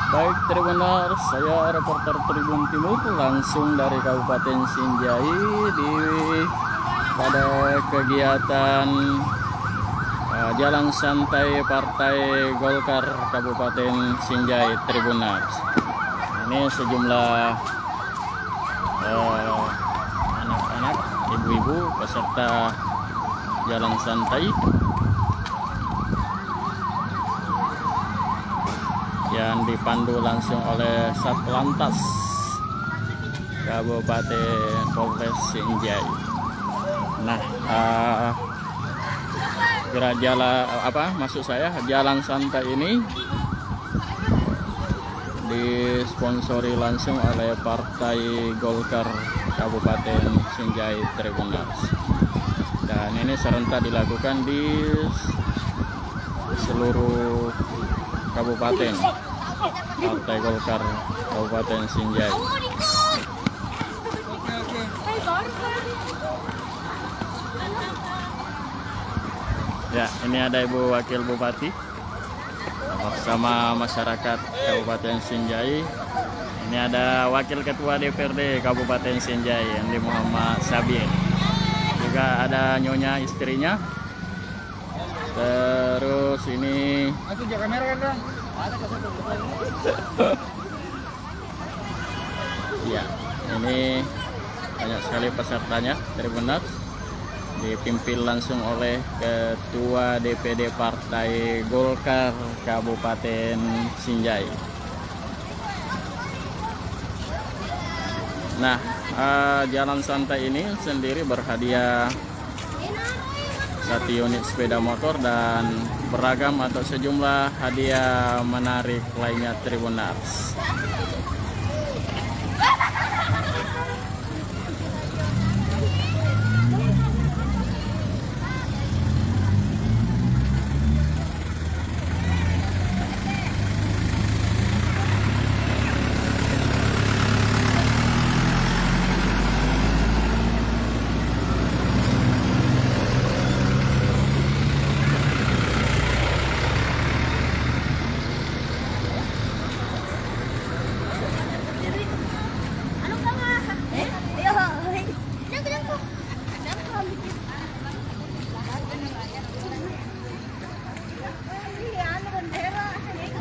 Baik Tribuners, saya reporter Tribun Timur langsung dari Kabupaten Sinjai pada kegiatan Jalan Santai Partai Golkar Kabupaten Sinjai Tribuners. Ini sejumlah anak-anak, ibu-ibu peserta Jalan Santai yang dipandu langsung oleh Satlantas Kabupaten Polres Sinjai. Nah, jalan santai ini disponsori langsung oleh Partai Golkar Kabupaten Sinjai Tribuners. Dan ini serentak dilakukan di seluruh kabupaten Partai Golkar Kabupaten Sinjai. Ya, ini ada Ibu Wakil Bupati bersama masyarakat Kabupaten Sinjai. Ini ada Wakil Ketua DPRD Kabupaten Sinjai, Andi Muhammad Sabie. Juga ada nyonya istrinya. Terus ini ya, ini banyak sekali pesertanya Tribuners, dipimpin langsung oleh Ketua DPD Partai Golkar Kabupaten Sinjai. Nah, jalan santai ini sendiri berhadiah 1 unit sepeda motor dan beragam atau sejumlah hadiah menarik lainnya Tribuners.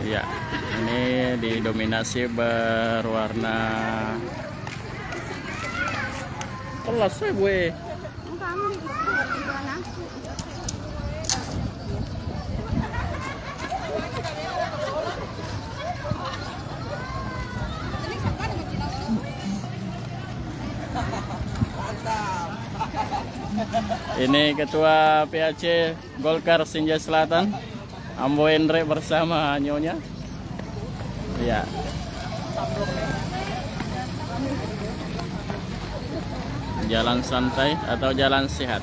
Ya, ini didominasi berwarna kelas gue. Ini Ketua PAC Golkar Sinjai Selatan, Ambo Endre bersama nyonya. Ya. Jalan santai atau jalan sehat.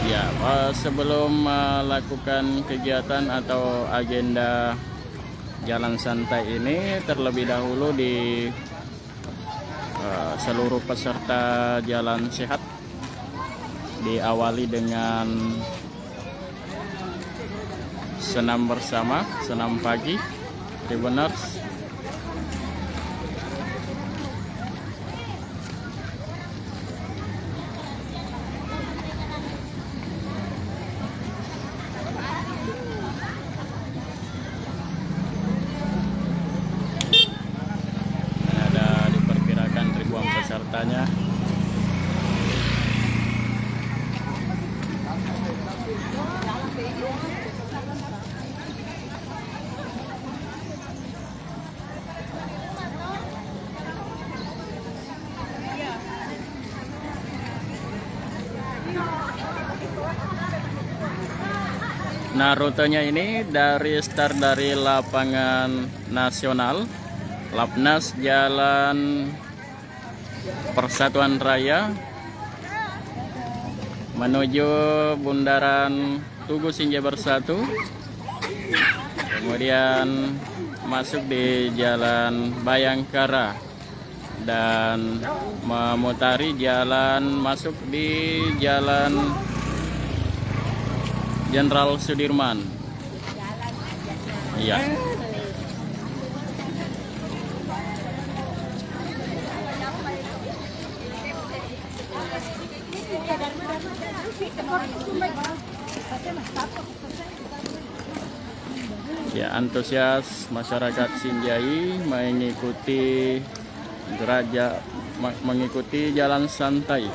Ya, sebelum melakukan kegiatan atau agenda jalan santai ini, terlebih dahulu di seluruh peserta jalan sehat diawali dengan senam bersama, senam pagi Tribuners. Ada diperkirakan ribuan pesertanya. Nah, rutenya ini start dari lapangan nasional, Lapnas, Jalan Persatuan Raya, menuju Bundaran Tugu Sinjai Bersatu, kemudian masuk di Jalan Bayangkara dan memutari jalan masuk di Jalan Jenderal Sudirman. Iya. Ya, antusias masyarakat Sinjai mengikuti jalan santai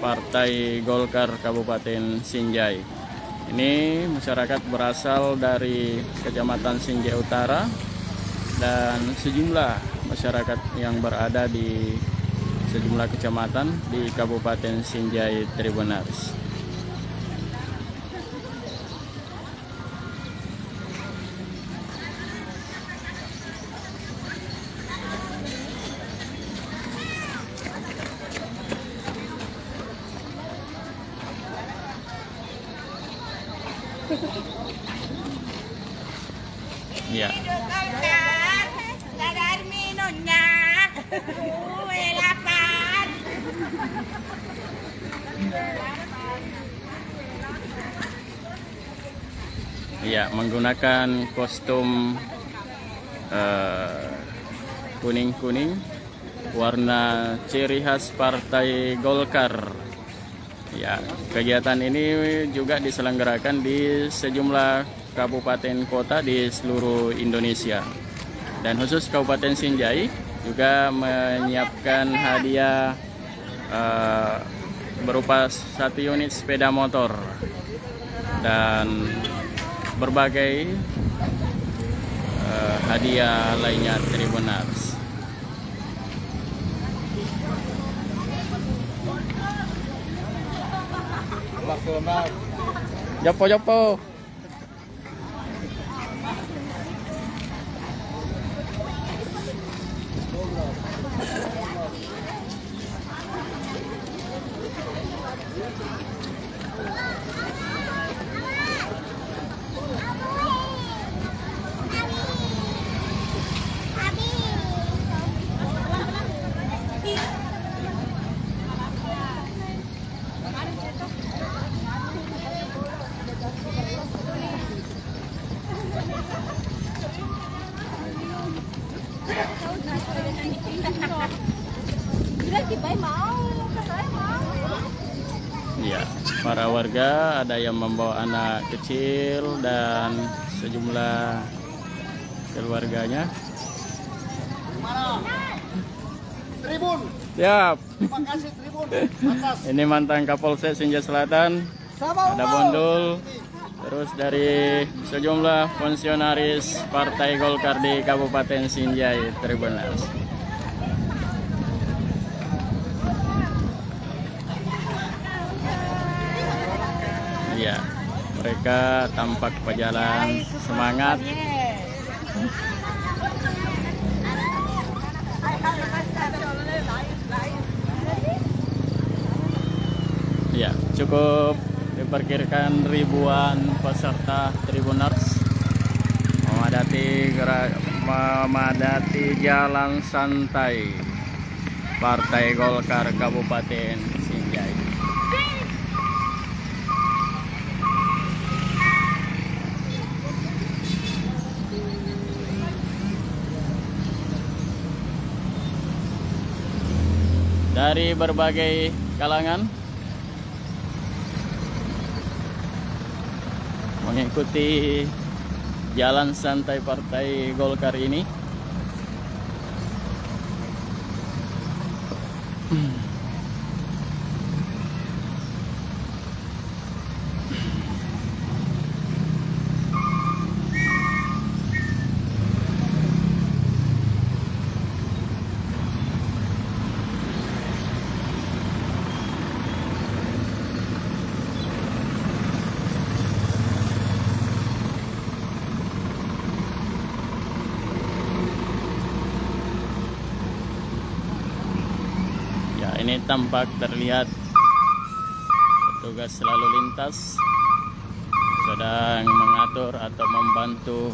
Partai Golkar Kabupaten Sinjai. Ini masyarakat berasal dari Kecamatan Sinjai Utara dan sejumlah masyarakat yang berada di sejumlah kecamatan di Kabupaten Sinjai Tribunars. Ya. Ya, menggunakan kostum kuning-kuning, warna ciri khas Partai Golkar. Ya, kegiatan ini juga diselenggarakan di sejumlah kabupaten kota di seluruh Indonesia. Dan khusus Kabupaten Sinjai juga menyiapkan hadiah berupa 1 unit sepeda motor dan berbagai hadiah lainnya Tribunars. Jopo. Ya, para warga ada yang membawa anak kecil dan sejumlah keluarganya. Tribun. Siap. Terima kasih Tribun. Atas. Ini mantan Kapolsek Sinjai Selatan. Ada Bondul. Terus dari sejumlah fungsionaris Partai Golkar di Kabupaten Sinjai Tribunars. Ya, mereka tampak berjalan semangat. Ya, cukup diperkirakan ribuan peserta Tribunars memadati jalan santai Partai Golkar Kabupaten Sinjai. Dari berbagai kalangan mengikuti jalan santai Partai Golkar ini. Ini tampak terlihat petugas lalu lintas sedang mengatur atau membantu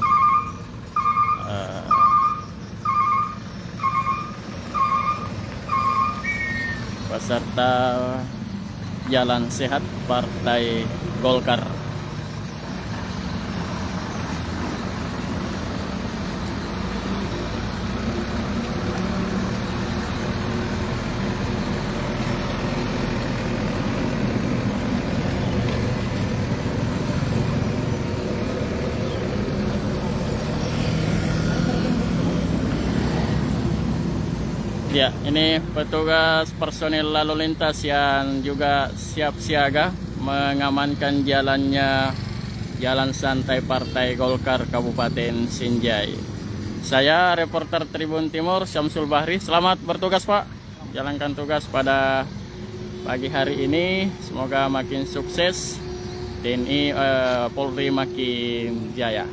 peserta jalan sehat Partai Golkar. Ya, ini petugas personil lalu lintas yang juga siap siaga mengamankan jalannya Jalan Santai Partai Golkar Kabupaten Sinjai. Saya reporter Tribun Timur Syamsul Bahri. Selamat bertugas, Pak. Jalankan tugas pada pagi hari ini. Semoga makin sukses. TNI Polri makin jaya.